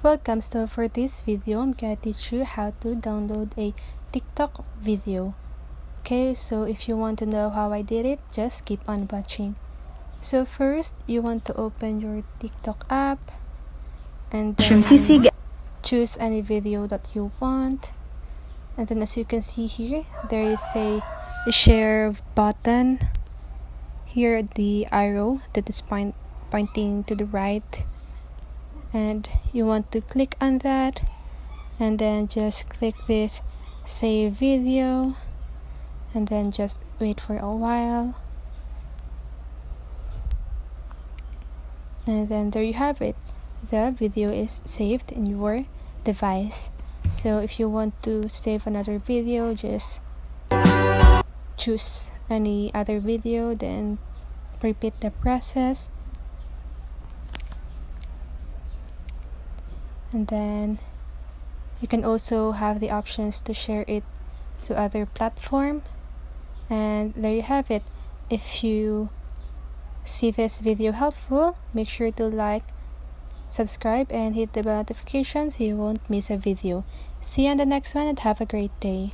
Welcome. So for this video, I'm gonna teach you how to download a TikTok video. Okay, so if you want to know how I did it, just keep on watching. So first, you want to open your TikTok app and then choose any video that you want. And then as you can see here, there is a share button. Here the arrow that is pointing to the right. And you want to click on that and then just click this save video and then just wait for a while, and then there you have it. The video is saved in your device. So if you want to save another video, just choose any other video, then repeat the process, and then you can also have the options to share it to other platform. And there you have it. If you see this video helpful, make sure to like, subscribe, and hit the bell notification so you won't miss a video. See you on the next one and have a great day.